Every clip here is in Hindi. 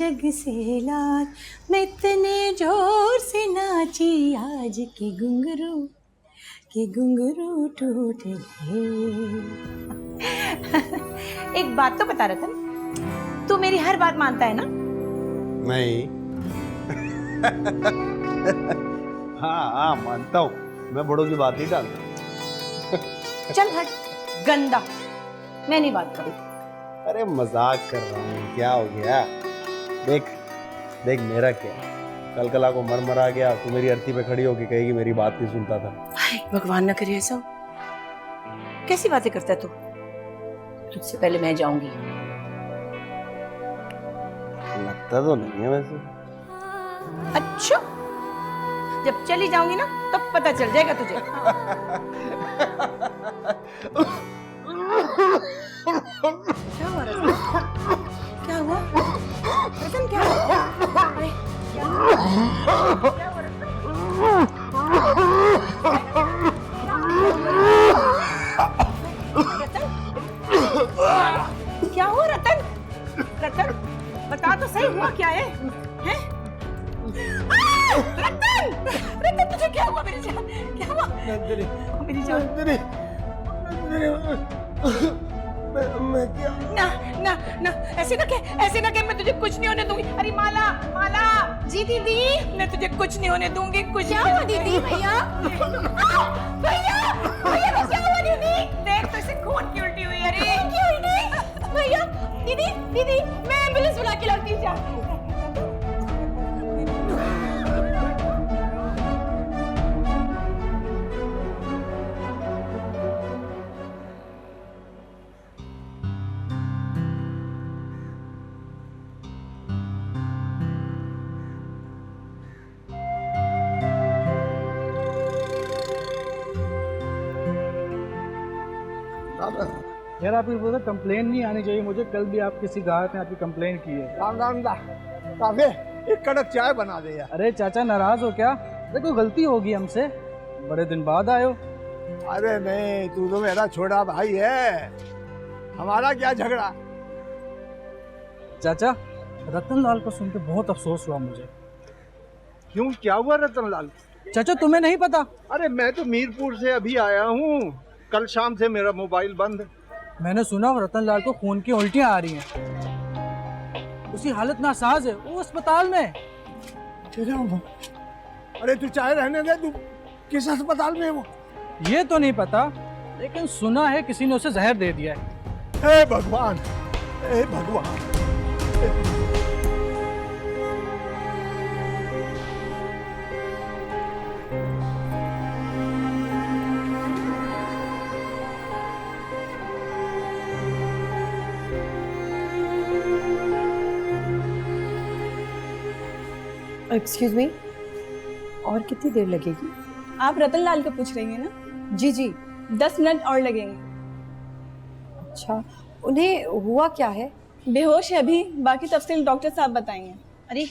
जग से लाज, मैं इतने जोर से नाची आज के घुंघरू टूट गए। एक बात तो बता रतन, तू मेरी हर बात मानता है ना? नहीं। हाँ मानता हूँ, मैं बड़ों की बात नहीं टालता। चल हट गंदा, मैं नहीं बात करूँ। अरे मजाक कर रहा हूँ, क्या हो गया? देख देख मेरा क्या, कल को मर आ गया तो मेरी अर्थी पे खड़ी होके कहेगी मेरी बात नहीं सुनता था। हाय भगवान न करे ऐसा। कैसी बातें करता है तू? तुझसे पहले मैं जाऊंगी। लगता तो नहीं है वैसे। अच्छा, जब चली जाऊंगी ना तब पता चल जाएगा तुझे। क्या हुआ रतन? क्या हुआ रतन? क्या हुआ? अरे क्या हुआ? रतन, क्या हुआ रतन? रतन बता तो सही, हुआ क्या है? हैं? रतन, रतन तुझे क्या हुआ मेरी जान? क्या हुआ मेरी जान? मैं क्या? ना ना ना, ऐसे ना कह, मैं तुझे कुछ नहीं होने दूंगी। अरे माला माला जी दीदी, मैं तुझे कुछ नहीं होने दूंगी। कुछ क्या हुआ दीदी? भैया भैया भैया क्या हुआ दीदी? देख तो इसे खून की उल्टी हुई। अरे की उल्टी? भैया दीदी दीदी, मैं एम्बुलेंस बुला के लाती हूँ। यार आप ये बोलते कंप्लेन नहीं आनी चाहिए मुझे, कल भी आप किसी गाहक ने आपकी कंप्लेन की है। राम काफे एक कड़क चाय बना दे यार। अरे चाचा नाराज हो क्या? देखो गलती होगी हमसे, बड़े दिन बाद आए हो। अरे नहीं, तू तो मेरा छोटा भाई है, हमारा क्या झगड़ा। चाचा रतन लाल को सुन के बहुत अफसोस हुआ मुझे। क्यों, क्या हुआ रतन लाल? चाचा तुम्हें नहीं पता? अरे मैं तो मीरपुर से अभी आया हूँ, कल शाम से मेरा मोबाइल बंद है। मैंने सुना रतन लाल को खून की उल्टियां आ रही हैं, उसकी हालत नासाज है, वो अस्पताल में। अरे तू चाय रहने दे, तू किस अस्पताल में है वो? ये तो नहीं पता, लेकिन सुना है किसी ने उसे जहर दे दिया है। हे भगवान, हे भगवान। एक्सक्यूज मी, और कितनी देर लगेगी? आप रतन लाल का पूछ रही हैं ना? जी जी। 10 मिनट और लगेंगे। अच्छा, उन्हें हुआ क्या है? बेहोश है अभी, बाकी तफसील डॉक्टर साहब बताएंगे। अरे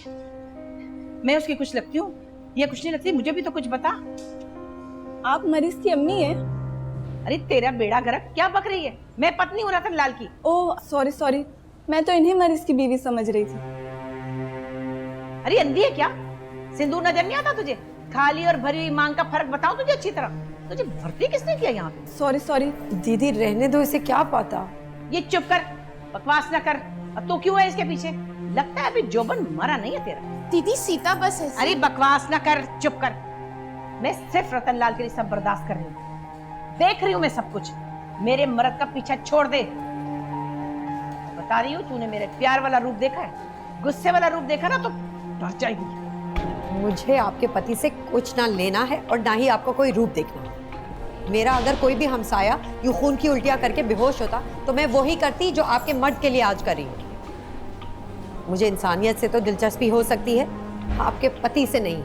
मैं उसकी कुछ लगती हूँ या कुछ नहीं लगती? मुझे भी तो कुछ बता। आप मरीज की अम्मी हैं? अरे तेरा बेड़ा गर्क, क्या बक रही है? मैं पत्नी हूँ रतन लाल की। ओह सॉरी, मैं तो इन्हीं मरीज की बीवी समझ रही थी। अरे अंधी है क्या? सिंदूर नजर नहीं आता तुझे? खाली और भरी हुई मांग का फर्क बताओ तुझे अच्छी तरह। तुझे भर्ती किसने किया यहाँ पे? सॉरी। दीदी रहने दो, इसे क्या पता। ये चुप कर, बकवास ना कर। अब तो क्यों है इसके पीछे? लगता है अभी जोबन मरा नहीं है तेरा। दीदी सीता बस है। अरे बकवास ना कर, चुप कर। मैं सिर्फ रतन लाल के लिए सब बर्दाश्त कर रही हूँ, देख रही हूँ मैं सब कुछ। मेरे मर्द का पीछा छोड़ दे। बता रही हूँ, तूने मेरे प्यार वाला रूप देखा है, गुस्से वाला रूप देखा ना तो डर जाएगी। मुझे आपके पति से कुछ ना लेना है और ना ही आपको कोई रूप देखना। मेरा अगर कोई भी हमसाया यूं खून की उल्टियां करके बेहोश होता तो मैं वो ही करती जो आपके मर्द के लिए आज कर रही हूँ। मुझे इंसानियत से तो दिलचस्पी हो सकती है, आपके पति से नहीं।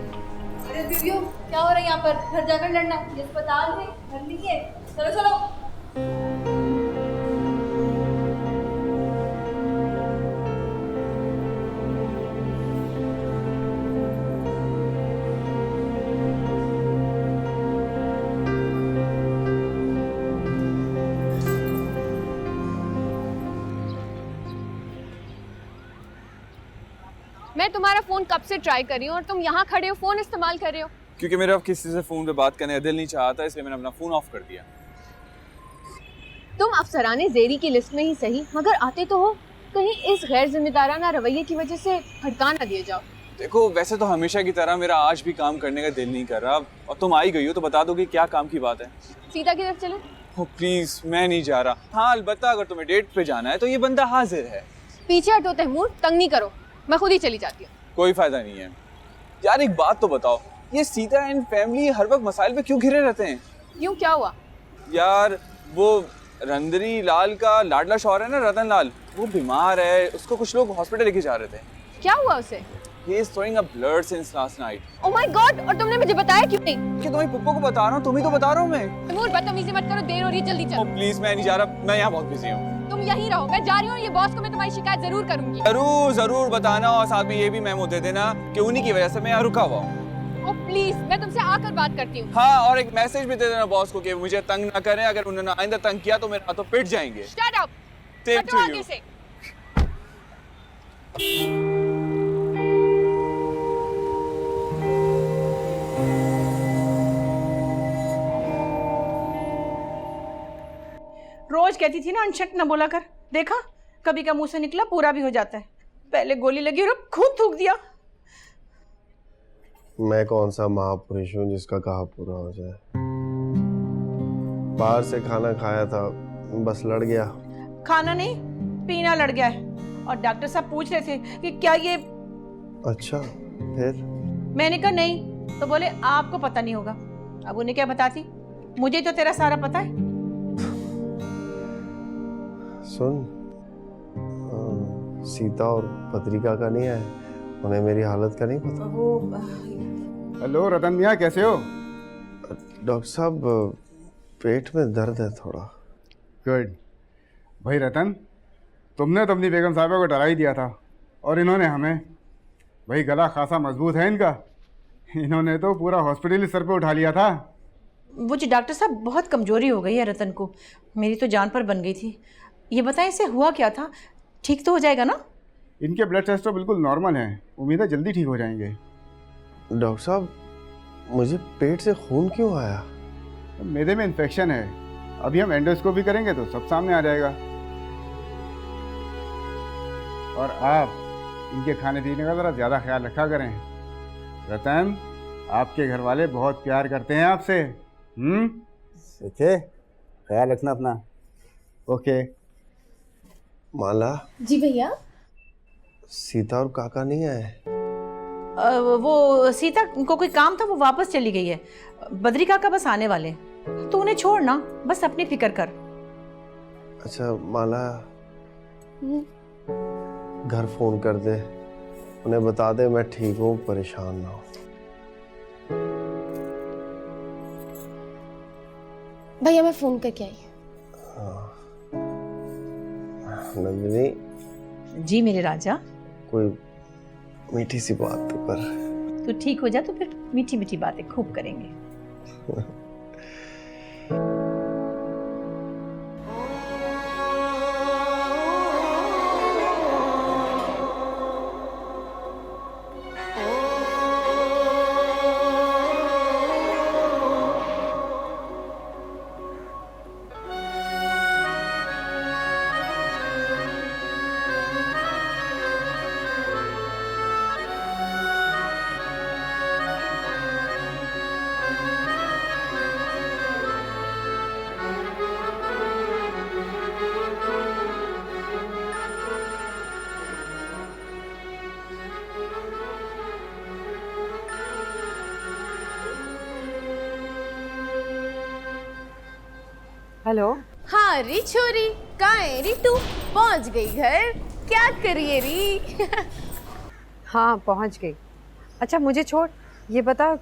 अरे दीदियों, क्या हो रहा है यहाँ पर? घर जाकर लड़ना, ये अस्पताल है, घर नहीं है। चलो। मैं तुम्हारा फोन कब से ट्राई कर रही हूँ और तुम यहाँ खड़े हो फोन इस्तेमाल कर रहे हो। क्योंकि मेरा अब किसी से फ़ोन पे बात करने का दिल नहीं चाहता, इसलिए मैंने अपना फ़ोन ऑफ कर दिया। तुम अफसराने ज़ेरी की लिस्ट में ही सही, मगर आते तो हो, कहीं इस गैर जिम्मेदाराना रवैये की वजह से भड़का ना दिए जाओ। देखो वैसे तो हमेशा की तरह मेरा आज भी काम करने का दिल नहीं कर रहा, और तुम आई गई हो तो बता दो कि क्या काम की बात है। सीता की तरफ चले। ओ प्लीज, मैं नहीं जा रहा। हाँ अलबत्ता अगर तुम्हें डेट पे जाना है तो ये बंदा हाजिर है। पीछे हटो तैमूर, तंग नहीं करो, मैं खुद ही चली जाती हूँ। कोई फायदा नहीं है यार, एक बात तो बताओ, ये सीता एंड फैमिली हर वक्त मसाइल पे क्यों घिरे रहते हैं? यूँ क्या हुआ? यार वो रंदरी लाल का लाडला शौहर है ना, रतन लाल, वो बीमार है, उसको कुछ लोग हॉस्पिटल लेके जा रहे थे। क्या हुआ उसे? He is throwing up blood since last night. Oh my God! और तुमने मुझे बताया क्यों नहीं? कि तुम्हारी पुप्पो को बता रहा हूँ, तुम ही तो बता रहा हूँ मैं। तैमूर बदतमीजी मत करो, देर हो रही है, जल्दी चलो। प्लीज मैं नहीं जा रहा, मैं यहाँ बहुत बिजी हूँ। तुम यहीं रहो, मैं जा रही हूँ। ये बॉस को मैं तुम्हारी शिकायत जरूर करूंगी। जरूर जरूर बताना, और साथ में ये भी मेमो दे देना कि उन्हीं की वजह से मैं यहाँ रुका हुआ हूँ। ओ प्लीज, मैं तुमसे आकर बात करती हूँ। हाँ, और एक मैसेज भी दे देना बॉस को कि मुझे तंग ना करें, अगर उन्होंने आइंदा तंग किया तो मेरे हाथों पिट जाएंगे। Shut up! Same हटो to आगे you. से। रोज कहती थी ना अनशक न बोला कर, देखा कभी का मुंह से निकला पूरा भी हो जाता है। पहले गोली लगी और अब खुद थूक दिया। मैं कौन सा महापुरुष हूँ जिसका कहा पूरा हो जाए। बाहर से खाना खाया था, बस लड़ गया। खाना नहीं पीना लड़ गया है, और डॉक्टर साहब पूछ रहे थे कि क्या ये। अच्छा फिर? मैंने कहा नहीं, तो बोले आपको पता नहीं होगा। अब उन्हें क्या बताती, मुझे तो तेरा सारा पता है। सुन, सीता और पत्रिका का नहीं है, उन्हें मेरी हालत का नहीं पता। वो हेलो रतन मियाँ, कैसे हो? डॉक्टर साहब पेट में दर्द है थोड़ा। गुड। भाई रतन, तुमने तो अपनी बेगम साहिबा को डरा ही दिया था, और इन्होंने हमें। भाई गला खासा मजबूत है इनका, इन्होंने तो पूरा हॉस्पिटल ही सर पे उठा लिया था। वो जी डॉक्टर साहब बहुत कमजोरी हो गई है रतन को, मेरी तो जान पर बन गई थी। ये बताएं इसे हुआ क्या था, ठीक तो हो जाएगा ना? इनके ब्लड टेस्ट तो बिल्कुल नॉर्मल हैं, उम्मीद है जल्दी ठीक हो जाएंगे। डॉक्टर साहब मुझे पेट से खून क्यों आया? मैदे में इन्फेक्शन है, अभी हम एंडोस्कोपी करेंगे तो सब सामने आ जाएगा। और आप इनके खाने पीने का ज़रा ज़्यादा ख्याल रखा करें। रतन, आपके घर वाले बहुत प्यार करते हैं आपसे। ओके, ख्याल रखना अपना। ओके। माला जी भैया। सीता और काका नहीं आए? वो सीता को कोई काम था, वो वापस चली गई है। बद्री काका बस आने वाले, तो उन्हें छोड़ ना, बस अपनी फिक्र कर। अच्छा माला, घर फोन कर दे, उन्हें बता दे मैं ठीक हूँ, परेशान ना हो। भैया मैं फोन करके आई। नंदिनी जी मेरे राजा। कोई मीठी सी बात तो कर। तू ठीक हो जा तो फिर मीठी मीठी बातें खूब करेंगे। हेलो। हाँ री छोरी, कहाँ है री तू? पहुँच गई घर, क्या करिए री? हाँ पहुंच गई। अच्छा मुझे छोड़, ये बता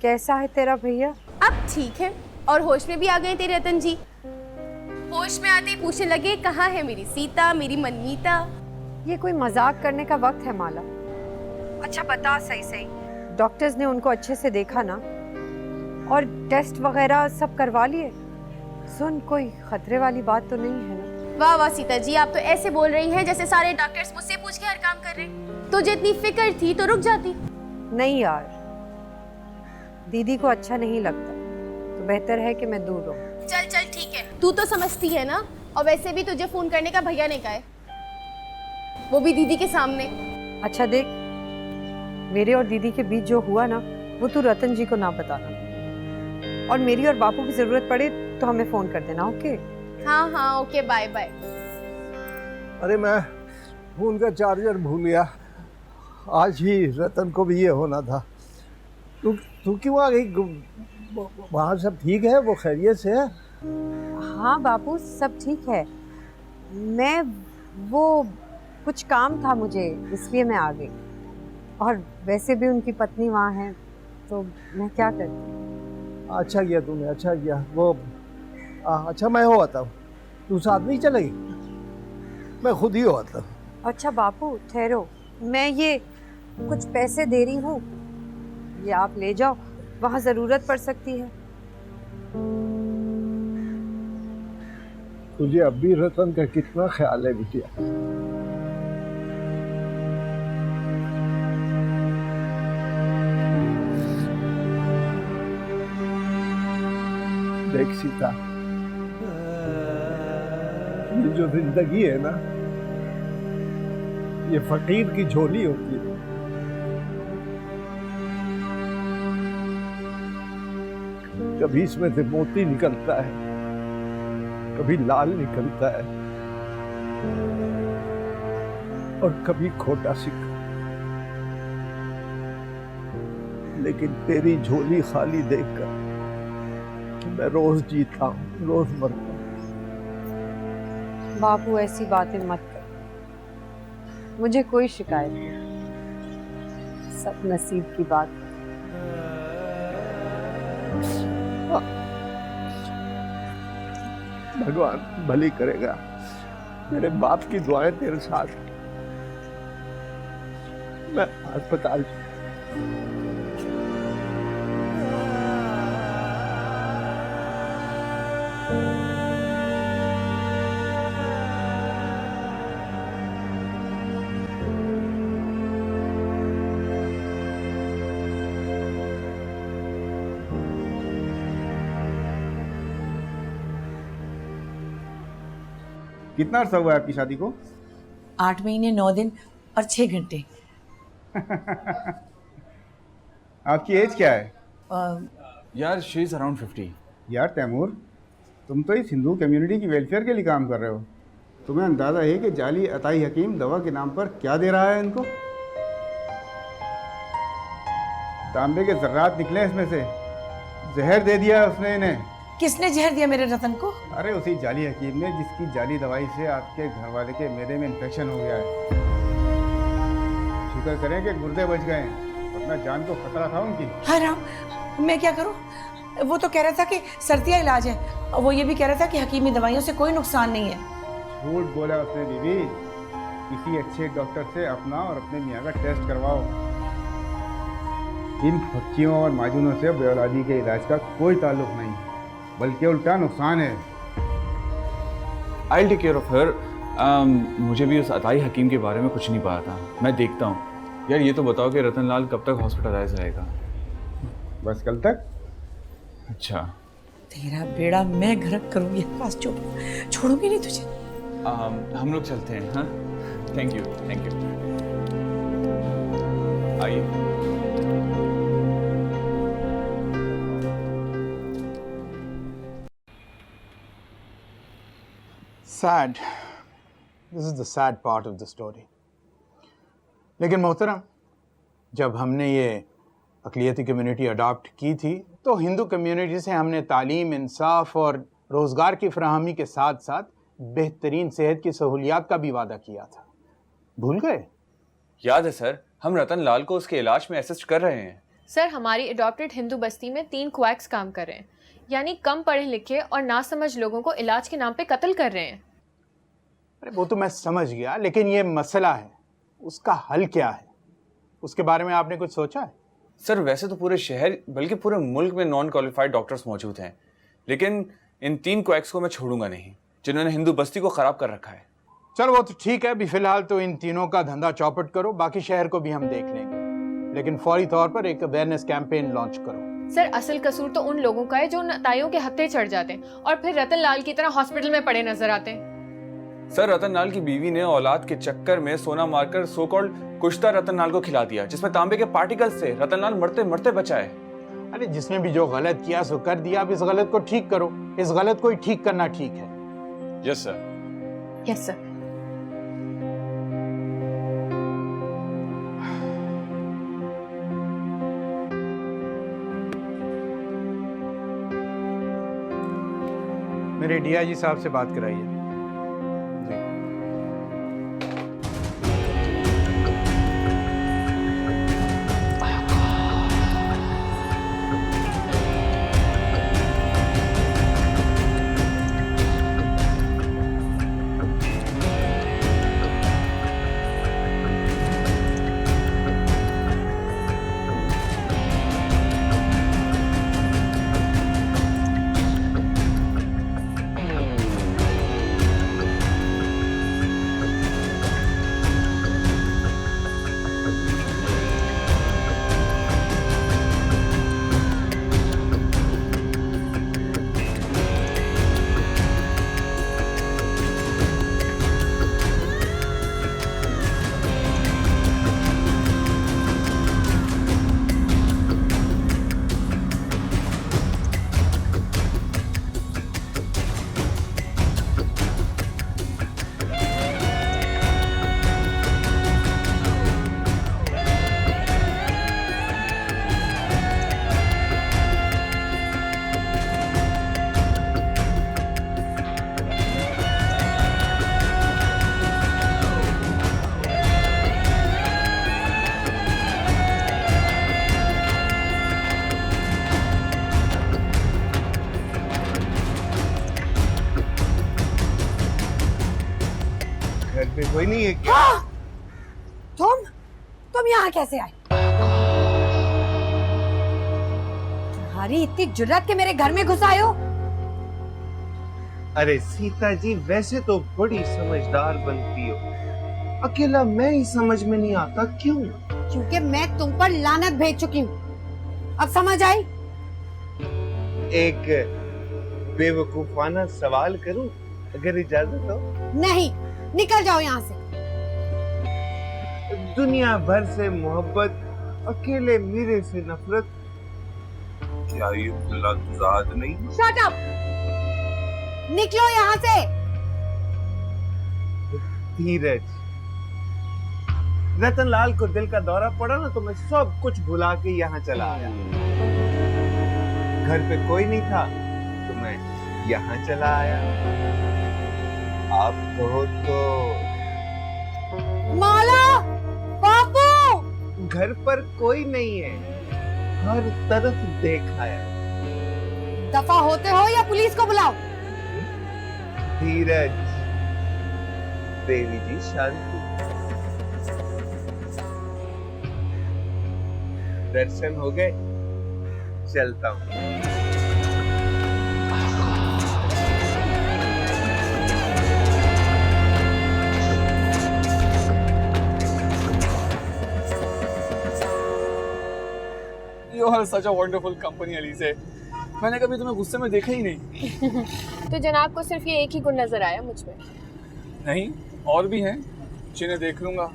कैसा है तेरा भैया? अब ठीक है, और होश में भी आ गए तेरे रतन जी। होश में आते ही पूछने लगे कहाँ है मेरी सीता, मेरी मनमीता। ये कोई मजाक करने का वक्त है माला। अच्छा बता सही सही, डॉक्टर्स ने उनको अच्छे से देखा ना, और टेस्ट वगैरह सब करवा लिए? सुन, कोई खतरे वाली बात तो नहीं है ना? वाह वाह सीता जी, आप तो ऐसे बोल रही हैं जैसे सारे डॉक्टर्स मुझसे पूछ के हर काम कर रहे हैं। तुझे इतनी फिक्र थी तो रुक जाती। नहीं यार, दीदी को अच्छा नहीं लगता, तो बेहतर है कि मैं दूर रहूं। चल चल ठीक है, तू तो समझती है ना। और वैसे भी तुझे फोन करने का भैया ने कहा है, वो भी दीदी के सामने। अच्छा देख, मेरे और दीदी के बीच जो हुआ ना, वो तू रतन जी को ना बताना, और मेरी और बापू की जरूरत पड़े तो हमें फोन कर देना। ओके? हाँ हाँ ओके, बाय बाय। अरे मैं फोन का चार्जर भूल गया, आज ही रतन को भी ये होना था। तू क्यों आ गई? वहाँ सब ठीक है? वो खैरियत से है? हाँ बापू, सब ठीक है। मैं वो कुछ काम था मुझे, इसलिए मैं आ गई, और वैसे भी उनकी पत्नी वहाँ है, तो मैं क्या करती। अच्छा किया तूने, अच्छा किया। वो अच्छा मैं हो आता हूँ, तू साथ नहीं चलेगी? मैं खुद ही हो आता हूँ। अच्छा बापू ठहरो, मैं ये कुछ पैसे दे रही हूँ, ये आप ले जाओ, वहाँ ज़रूरत पड़ सकती है। तुझे अब भी रतन का कितना ख्याल है बिटिया? देख सीता, ये जो जिंदगी है ना, ये फकीर की झोली होती है। कभी इसमें से मोती निकलता है, कभी लाल निकलता है, और कभी खोटा सिक्का। लेकिन तेरी झोली खाली देखकर मैं रोज जीता हूँ, रोज मरता हूँ। बापू ऐसी बातें मत कर, मुझे कोई शिकायत नहीं, सब नसीब की बात है। भगवान भली करेगा, मेरे बाप की दुआएं तेरे साथ। मैं अस्पताल कितना अर्सा हुआ है आपकी शादी को? 8 महीने 9 दिन और 6 घंटे। आपकी एज क्या है? यार शी इज़ अराउंड 50। यार तैमूर, तुम तो इस हिंदू कम्युनिटी की वेलफेयर के लिए काम कर रहे हो। तुम्हें अंदाज़ा है कि जाली अताई हकीम दवा के नाम पर क्या दे रहा है इनको? तांबे के जर्रात निकले इसमें से, जहर दे दिया उसने इन्हें। किसने जहर दिया मेरे रतन को? अरे उसी जाली हकीम ने, जिसकी जाली दवाई से आपके घर वाले के मैदे में इन्फेक्शन हो गया है। शुक्र करें कि गुर्दे बच गए हैं, वरना जान को खतरा था उनकी। हाँ राम, मैं क्या करूं? वो तो कह रहा था कि सर्दियाँ इलाज है, और वो ये भी कह रहा था कि हकीमी दवाइयों से कोई नुकसान नहीं है। झूठ बोला उसने बीबी। किसी अच्छे डॉक्टर से अपना और अपने मियाँ का टेस्ट करवाओ। इन फक्कियों और माजूनों से बेऔलादी के इलाज का कोई ताल्लुक नहीं, बल्कि उल्टा नुकसान है। I take care of her. मुझे भी उस अताई हकीम के बारे में कुछ नहीं पता था, मैं देखता हूँ। यार ये तो बताओ कि रतन लाल कब तक हॉस्पिटलाइज रहेगा? बस कल तक। अच्छा, तेरा बेड़ा मैं गर्क करूंगी, पास छोड़ूंगी नहीं तुझे। हम लोग चलते हैं। हाँ, थैंक यू थैंक यू। आइए। Sad. This is the sad part of the story. लेकिन मोहतरम, जब हमने ये अक़लियती कम्युनिटी अडॉप्ट की थी तो हिंदू कम्युनिटी से हमने तालीम, इंसाफ और रोज़गार की फराहमी के साथ साथ बेहतरीन सेहत की सहूलियात का भी वादा किया था। भूल गए? याद है सर, हम रतन लाल को उसके इलाज में असिस्ट कर रहे हैं। सर, हमारी अडॉप्टेड हिंदू बस्ती में 3 क्वैक्स काम कर रहे हैं, यानी कम पढ़े लिखे और नासमझ लोगों को इलाज के नाम पे कत्ल कर रहे हैं। अरे वो तो मैं समझ गया, लेकिन ये मसला है, उसका हल क्या है? उसके बारे में आपने कुछ सोचा है? सर वैसे तो पूरे शहर बल्कि पूरे मुल्क में नॉन क्वालिफाइड डॉक्टर्स मौजूद हैं, लेकिन इन 3 क्वैक्स को मैं छोड़ूंगा नहीं जिन्होंने हिंदू बस्ती को ख़राब कर रखा है। चलो वो तो ठीक है, अभी फिलहाल तो इन तीनों का धंधा चौपट करो, बाकी शहर को भी हम देख लेंगे, लेकिन फौरी तौर पर एक अवेयरनेस कैंपेन लॉन्च करो। सर असल कसूर तो उन लोगों का है जो उन ताइयों के हत्थे चढ़ जाते हैं और फिर रतन लाल की तरह हॉस्पिटल में पड़े नजर आते हैं। सर रतन लाल की बीवी ने औलाद के चक्कर में सोना मारकर सो कॉल्ड कुश्ता रतन लाल को खिला दिया, जिसमें तांबे के पार्टिकल्स थे। रतन लाल मरते मरते बचा है। अरे जिसने भी जो गलत किया सो कर दिया, अब इस गलत को ठीक करो। इस गलत को ही ठीक करना ठीक है। Yes sir. Yes sir. मेरे डीआईजी साहब से बात कराइए। जी। घर पे कोई नहीं है क्या? तुम यहाँ कैसे आए? तुम्हारी इतनी जुर्रत के मेरे घर में घुस आए हो? अरे सीता जी, वैसे तो बड़ी समझदार बनती हो, अकेला मैं ही समझ में नहीं आता क्यों? क्योंकि मैं तुम पर लानत भेज चुकी हूँ। अब समझ आई? एक बेवकूफाना सवाल करूं, अगर इजाजत हो? नहीं, निकल जाओ यहाँ से। दुनिया भर से मोहब्बत, अकेले मेरे से नफरत, क्या ये खुला तुजाद नहीं? Shut up! निकलो यहाँ से। धीरज, रतन लाल को दिल का दौरा पड़ा ना, तो मैं सब कुछ भुला के यहाँ चला आया। घर पे कोई नहीं था तो मैं यहाँ चला आया। आप कहो तो माला, बापू, घर पर कोई नहीं है, हर तरफ देखा है। दफा होते हो या पुलिस को बुलाओ। धीरज, देवी जी शांति। दर्शन हो गए, चलता हूँ। You are such a wonderful company, अलीसे। मैंने कभी तुम्हें गुस्से में देखा ही नहीं। तो जनाब को सिर्फ ये एक ही गुण नजर आया मुझ में? नहीं, और भी हैं जिन्हें देख लूंगा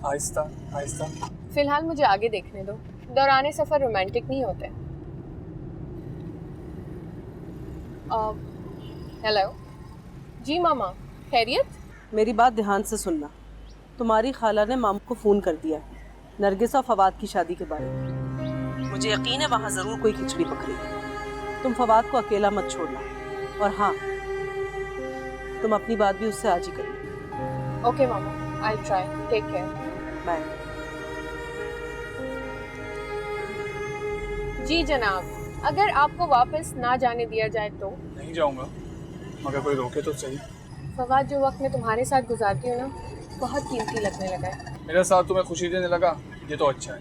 आहिस्ता आहिस्ता। फिलहाल मुझे आगे देखने दो। दौराने सफर रोमांटिक नहीं होते। हेलो जी मामा, खैरियत? मेरी बात ध्यान से सुनना। तुम्हारी खाला ने मामू को फ़ोन कर दिया है नरगिस और फवाद की शादी के बारे में। मुझे यकीन है वहाँ ज़रूर कोई खिचड़ी पकड़ी है। तुम फवाद को अकेला मत छोड़ना, और हाँ, तुम अपनी बात भी उससे आज ही करना। ओके मामा, I try. Take care. Bye. जी जनाब, अगर आपको वापस ना जाने दिया जाए तो? नहीं जाऊंगा, मगर कोई रोके तो सही। फवाद जो वक्त मैं तुम्हारे साथ गुजारती हूँ ना, बहुत कीमती लगने लगा है। मेरा साथ तुम्हें खुशी देने लगा, ये तो अच्छा है,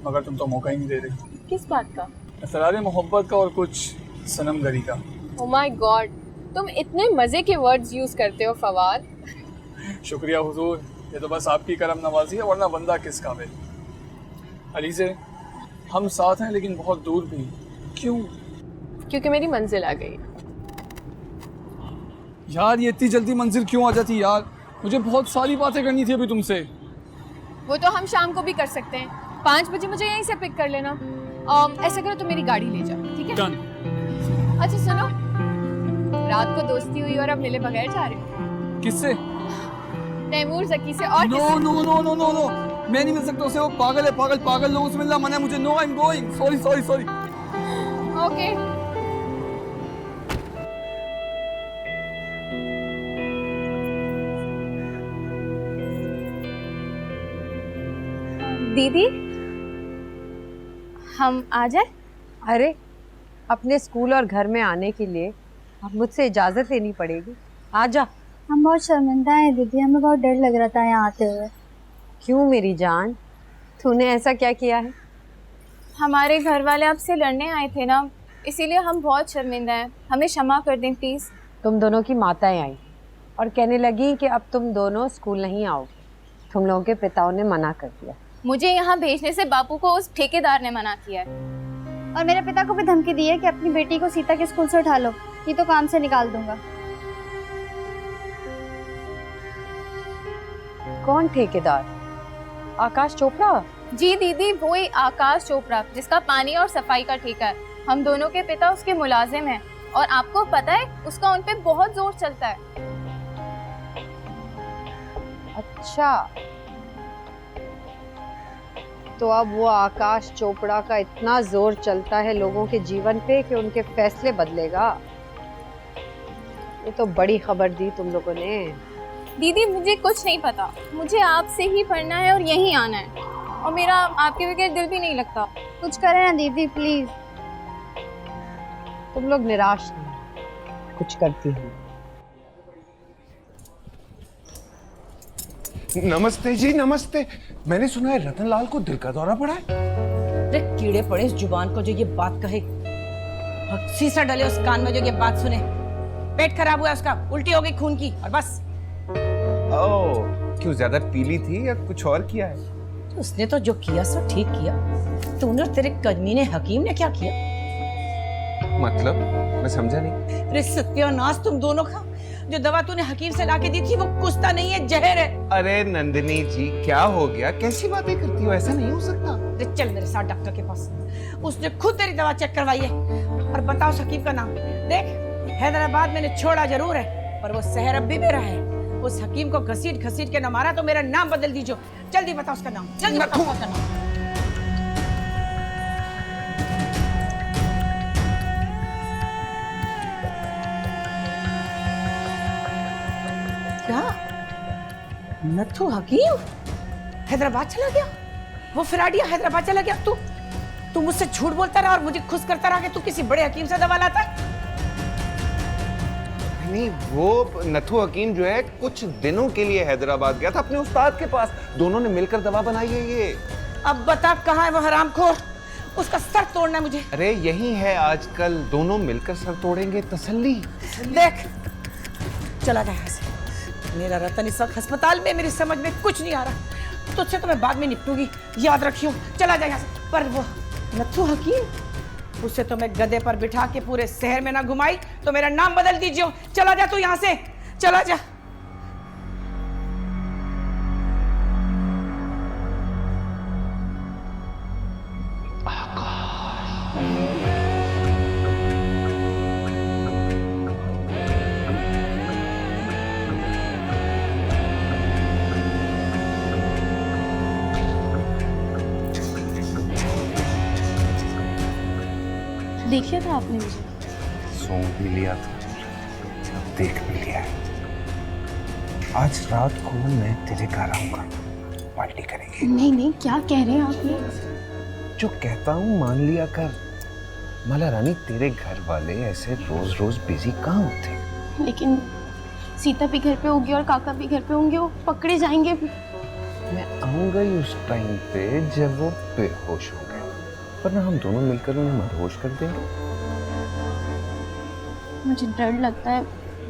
मगर तुम तो मौका ही नहीं दे रही। किस बात का? असरारे मोहब्बत का और कुछ सनमगरी का। ओह माय गॉड, तुम इतने मजे के वर्ड्स यूज करते हो फवाद। शुक्रिया हुजूर, ये तो बस आपकी करम नवाजी है, वरना बंदा किस काबिल। अली से हम साथ हैं लेकिन बहुत दूर भी। क्यों? क्योंकि मेरी मंजिल आ गई। यार ये इतनी जल्दी मंजिल क्यों आ जाती यार? मुझे बहुत सारी बातें करनी थी अभी तुमसे। वो तो हम शाम को भी कर सकते हैं, 5 बजे मुझे यहीं से पिक कर लेना। ऐसा करो तो मेरी गाड़ी ले जाओ, ठीक है? डन। अच्छा सुनो, रात को दोस्ती हुई और अब मिले बगैर जा रहे हो? किससे? तैमूर जकी से। और no no no no no no, मैं नहीं मिल सकता उससे, वो पागल है, पागल लोगों से मिलना मना है मुझे। No I am going, sorry. Okay. दीदी हम आ जाए? अरे अपने स्कूल और घर में आने के लिए अब मुझसे इजाज़त लेनी पड़ेगी। आ जा। हम बहुत शर्मिंदा हैं दीदी, हमें बहुत डर लग रहा था यहाँ आते हुए। क्यों मेरी जान, तूने ऐसा क्या किया है? हमारे घर वाले आपसे लड़ने आए थे ना, इसीलिए हम बहुत शर्मिंदा हैं, हमें क्षमा कर दें प्लीज़। तुम दोनों की माताएं आई और कहने लगी कि अब तुम दोनों स्कूल नहीं आओगे। तुम लोगों के पिताओं ने मना कर दिया। मुझे यहाँ भेजने से बापू को उस ठेकेदार ने मना किया है। और मेरे पिता को भी धमकी दी है कि अपनी बेटी को सीता के स्कूल से उठा लो, ये तो काम से निकाल दूंगा। कौन ठेकेदार? आकाश चोपड़ा? जी दीदी, वही आकाश चोपड़ा जिसका पानी और सफाई का ठेका है। हम दोनों के पिता उसके मुलाजिम हैं और आपको पता है उसका उन पे बहुत जोर चलता है। अच्छा, तो अब वो आकाश चोपड़ा का इतना जोर चलता है लोगों के जीवन पे कि उनके फैसले बदलेगा। ये तो बड़ी खबर दी तुम लोगों ने। दीदी मुझे कुछ नहीं पता, मुझे आपसे ही पढ़ना है और यहीं आना है, और मेरा आपके बगैर दिल भी नहीं लगता। कुछ करें ना दीदी प्लीज। तुम लोग निराश नहीं, कुछ करती हूँ। नमस्ते जी, नमस्ते। मैंने सुना है रतनलाल को दिल का दौरा पड़ा है। अरे कीड़े पड़े इस जुबान को जो ये बात कहे, शीशा डले उस कान में जो ये बात सुने। पेट खराब हुआ उसका, उल्टी हो गई खून की, और बस। ओह, क्यों ज्यादा पीली थी या कुछ और किया है? तो उसने तो जो किया सो ठीक किया। तूने और तेरे कमीने हकीम ने क्या किया? मतलब मैं समझा नहीं। अरे सत्यानाश तुम दोनों का। जो दवा तूने हकीम से लाके दी थी वो कुछता नहीं है, जहर है। अरे नंदिनी जी, क्या हो गया? कैसी बातें करती हो? ऐसा नहीं हो सकता। अरे चल मेरे साथ डॉक्टर के पास, उसने खुद तेरी दवा चेक करवाई है। और बताओ उस हकीम का नाम। देख, हैदराबाद मैंने छोड़ा जरूर है, पर वो शहर अब भी मेरा है। उस हकीम को घसीट घसीट के न मारा तो मेरा नाम बदल दीजिए। जल्दी बताओ उसका नाम, जल्दी बताओ उसका नाम। क्या? नथु हकीम हैदराबाद चला गया? वो फिराडिया हैदराबाद चला गया? तू मुझसे झूठ बोलता रहा और मुझे खुश करता रहा कि तू किसी बड़े हकीम से दवा लाता है। नहीं, वो नथु हकीम जो है कुछ दिनों के लिए हैदराबाद गया था अपने उस्ताद के पास। दोनों ने मिलकर दवा बनाई है ये। अब बता कहाँ है वो हरामखोर? उसका सर तोड़ना है मुझे। अरे यही है आजकल, दोनों मिलकर सर तोड़ेंगे। तसल्ली। देख, चला गया यहाँ से। मेरा रतन इस वक्त अस्पताल में, मेरी समझ में कुछ नहीं आ रहा। तुझसे तो मैं बाद में निपटूंगी, याद रखियो। चला जाए यहाँ से। पर वो नथु हकीम, उसे तो मैं गधे पर बिठा के पूरे शहर में ना घुमाई तो मेरा नाम बदल दीजिए। चला जा तू यहाँ से, चला जा। देखिए था आपने मुझे? सौंप भी लिया था, अब देख भी लिया है। आज रात को मैं तेरे घर आऊंगा, पार्टी करेंगे। नहीं, क्या कह रहे हैं आप ये? जो कहता हूँ मान लिया कर। माला रानी, तेरे घर वाले ऐसे रोज रोज बिजी कहाँ होते? लेकिन सीता भी घर पे होगी और काका भी घर पे होंगे, वो पकड़े जाएंगे। मैं आऊंगा ही उस टाइम पे जब वो बेहोश हो गए, वरना हम दोनों मिलकर उन्हें मदहोश कर देंगे। मुझे डर लगता है,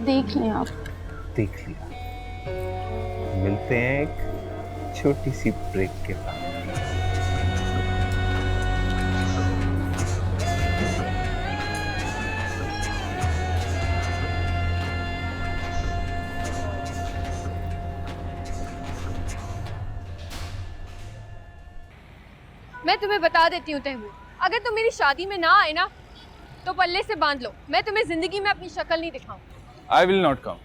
देख लें आप। देख लिया, मिलते हैं एक छोटी सी ब्रेक के बाद। मैं तुम्हें बता देती हूँ तैमूर, अगर तुम मेरी शादी में ना आए ना तो पल्ले से बांध लो, मैं तुम्हें जिंदगी में अपनी शक्ल नहीं दिखाऊं। I will not come.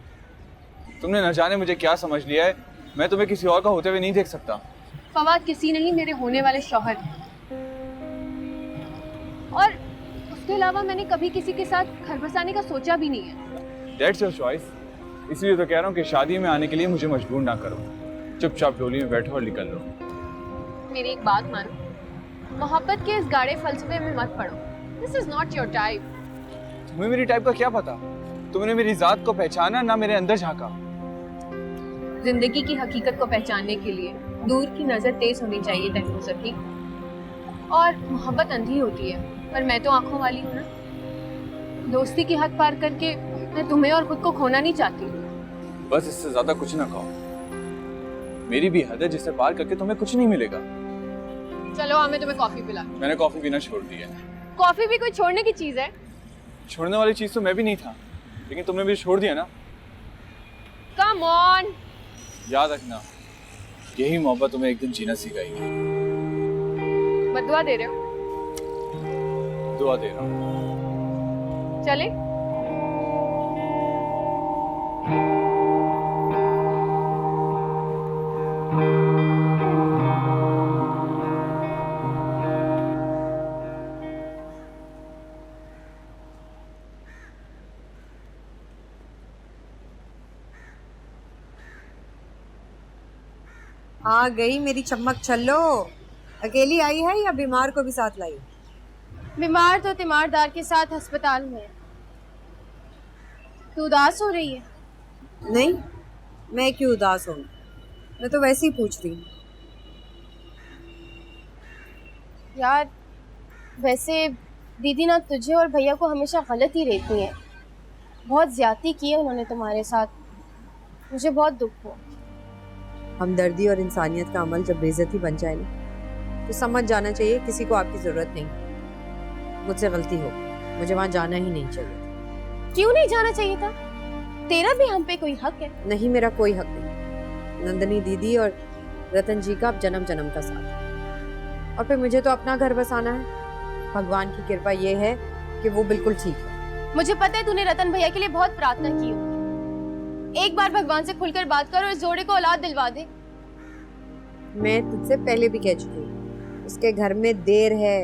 तुमने न जाने मुझे क्या समझ लिया है, मैं तुम्हें किसी और का होते हुए नहीं देख सकता। फवाद किसी नहीं मेरे होने वाले शौहर हैं। और उसके अलावा मैंने कभी किसी के साथ घर बसाने का सोचा भी नहीं है। That's your choice। इसलिए तो कह रहा हूँ कि शादी में आने के लिए मुझे मजबूर ना करो, चुपचाप डोली में बैठो और निकल लो। मेरी एक बात मानो, मोहब्बत के इस गाढ़े फलसफे में मत पड़ो। This is not your type। तुम्हें मेरी टाइप का क्या पता? तुमने मेरी जात को पहचाना ना मेरे अंदर झांका। जिंदगी की हकीकत को पहचानने के लिए दूर की नजर तेज होनी चाहिए तैमूर सखी। और मोहब्बत अंधी होती है, पर मैं तो आंखों वाली हूँ ना। दोस्ती की हद पार करके मैं तुम्हें और खुद को खोना नहीं चाहती। बस इससे ज्यादा कुछ ना कहो। मेरी भी हद है जिसे पार करके तुम्हें कुछ नहीं मिलेगा। चलो मैं तुम्हें कॉफी पिला। मैंने कॉफी पीना छोड़ दिया। कॉफी भी कोई छोड़ने की चीज है? छोड़ने वाली चीज तो मैं भी नहीं था, लेकिन तुमने भी छोड़ दिया ना। Come on. याद रखना, यही मोहब्बत तुम्हें एक दिन जीना सिखाएगी। बदुआ दे रहे हो? दुआ दे रहा हूँ। चले? आ गई मेरी चमक छल्लो। अकेली आई है या बीमार को भी साथ लाई? बीमार तो तीमारदार के साथ अस्पताल में है। तू उदास हो रही है? नहीं, मैं क्यों उदास हूँ, मैं तो वैसे ही पूछ रही हूँ। यार वैसे दीदी ना तुझे और भैया को हमेशा गलत ही रहती हैं। बहुत ज्यादती की है उन्होंने तुम्हारे साथ, मुझे बहुत दुख हुआ। हमदर्दी और इंसानियत का अमल जब बेइज्जती बन जाए ना, तो समझ जाना चाहिए किसी को आपकी जरूरत नहीं। मुझसे गलती हो, मुझे वहाँ जाना ही नहीं चाहिए। क्यों नहीं जाना चाहिए था? तेरा भी हम पे कोई हक है। नहीं, मेरा कोई हक नहीं। नंदनी दीदी और रतन जी का अब जन्म जन्म का साथ है। और फिर मुझे तो अपना घर बसाना है। भगवान की कृपा ये है कि वो बिल्कुल ठीक है। मुझे पता है तूने रतन भैया के लिए बहुत प्रार्थना की हो। एक बार भगवान से खुलकर बात कर और इस जोड़े को औलाद दिलवा दे। मैं तुझसे पहले भी कह चुकी हूँ, उसके घर में देर है,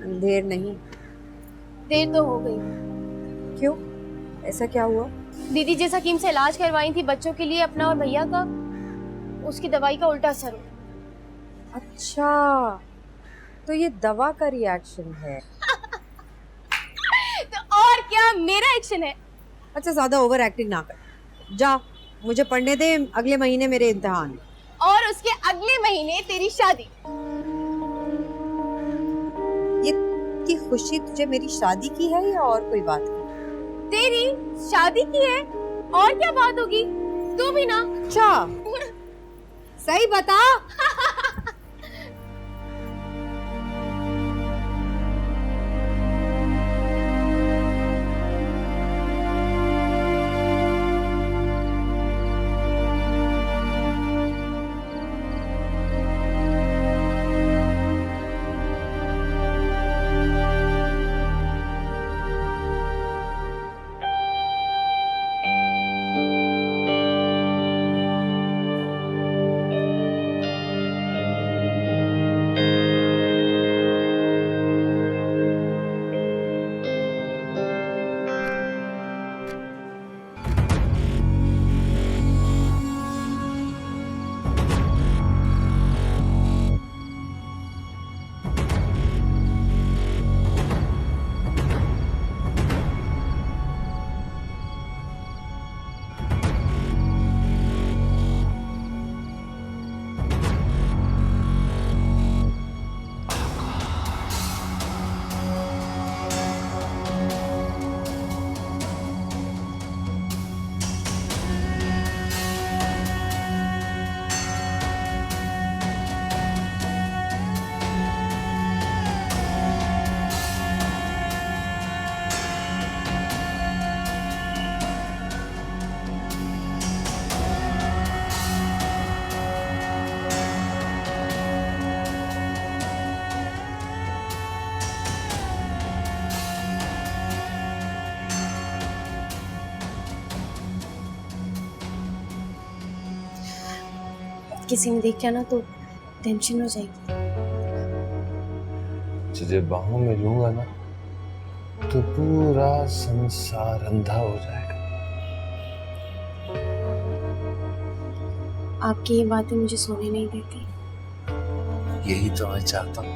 अंधेर नहीं। देर तो हो गई। क्यों, ऐसा क्या हुआ? दीदी जिस हकीम से इलाज करवाई थी बच्चों के लिए अपना और भैया का, उसकी दवाई का उल्टा असर हुआ। अच्छा, तो ये दवा का रिएक्शन है। तो और क्या मेरा एक्शन है? अच्छा, ज्यादा ओवर एक्टिंग ना कर। जा, मुझे पढ़ने दे, अगले महीने मेरे इम्तिहान। और उसके अगले महीने तेरी शादी। ये की खुशी तुझे मेरी शादी की है या और कोई बात की? तेरी शादी की है, और क्या बात होगी? तू भी ना। अच्छा, सही बता। किसी ने देख लिया ना तो टेंशन हो जाएगी। तुझे बाहों में लूंगा ना तो पूरा संसार अंधा हो जाएगा। आपकी ये बातें मुझे सोने नहीं देती। यही तो मैं चाहता हूँ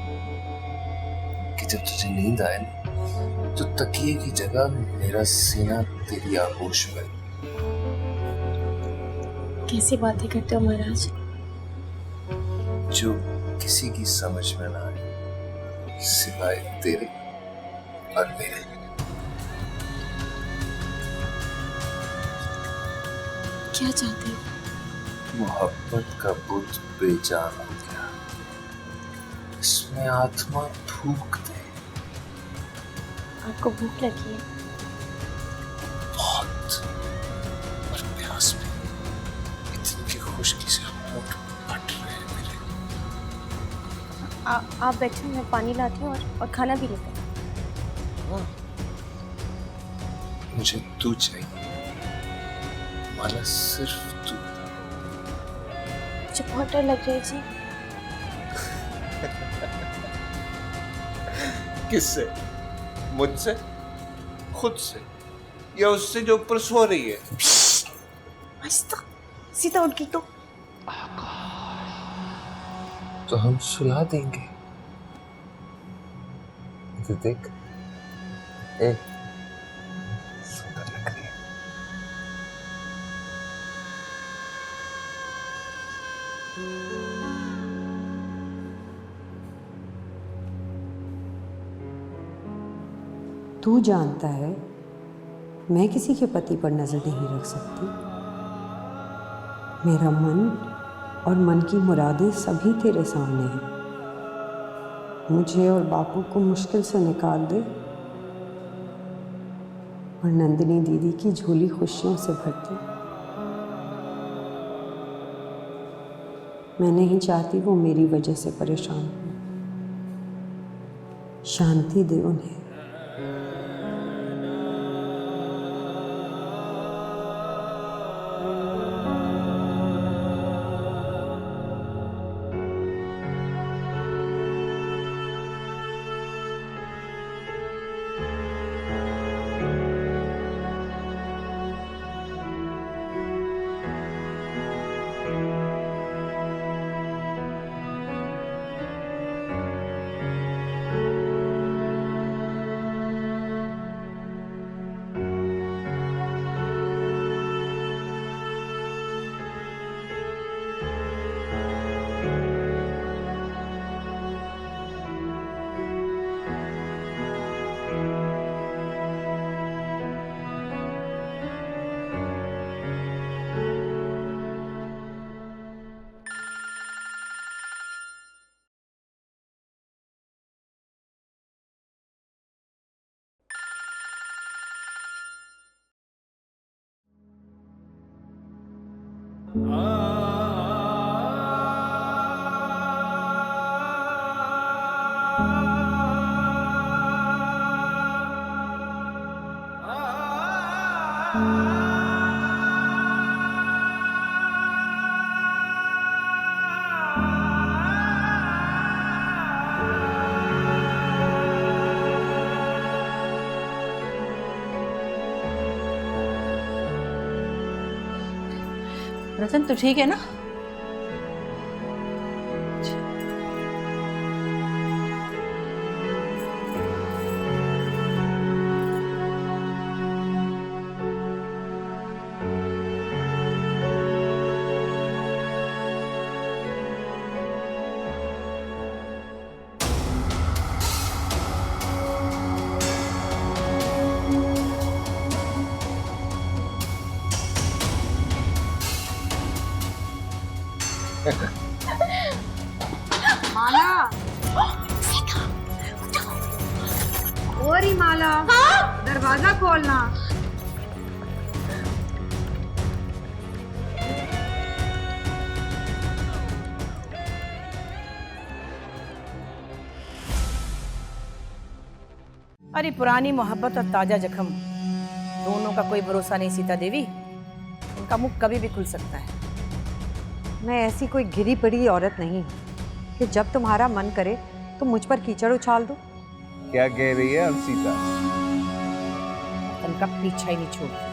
कि जब तुझे नींद आए ना तो तकिए की जगह मेरा सीना तेरी आगोश में। कैसी बातें करते हो महाराज? जो किसी की समझ में ना आए सिवाय तेरे और मेरे। क्या चाहते हो? मोहब्बत का बुत बेजान हो गया, इसमें आत्मा फूंक दे। आपको भूख लगी है? बहुत, और प्यास भी। इतनी की खुशकी से होंठ फट रहे हैं मेरे। आप बैठो, मैं पानी लाती हूँ और खाना भी लेते हैं। मुझे तू चाहिए माला, सिर्फ तू। मुझे बहुत डर लग रही है जी। किससे? मुझसे? खुद से? या उससे जो ऊपर सो रही है? सीधा उठ गई तो हम सुला देंगे। इधर देख, सुंदर लग रही है। तू जानता है मैं किसी के पति पर नजर नहीं रख सकती। मेरा मन और मन की मुरादें सभी तेरे सामने हैं। मुझे और बापू को मुश्किल से निकाल दे और नंदिनी दीदी की झोली खुशियों से भर दे। मैं नहीं चाहती वो मेरी वजह से परेशान हो। शांति दे उन्हें। रतन तो ठीक है ना? माला, और ही माला, दरवाजा खोलना। अरे पुरानी मोहब्बत और ताजा जख्म दोनों का कोई भरोसा नहीं सीता देवी। उनका मुख कभी भी खुल सकता है। मैं ऐसी कोई गिरी पड़ी औरत नहीं हूँ कि जब तुम्हारा मन करे तो मुझ पर कीचड़ उछाल दो। क्या कह रही है अंशिता? रतन का पीछा ही नहीं छोड़ती,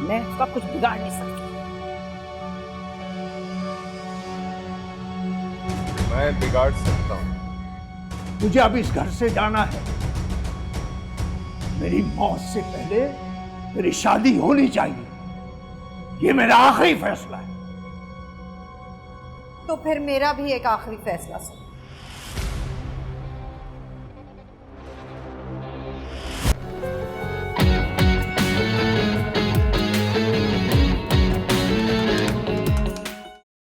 मैं उसका कुछ बिगाड़ नहीं सकती। मैं बिगाड़ सकता हूँ। मुझे अब इस घर से जाना है। मेरी मौत से पहले मेरी शादी होनी चाहिए। ये मेरा आखिरी फैसला है। तो फिर मेरा भी एक आखिरी फैसला सुनो।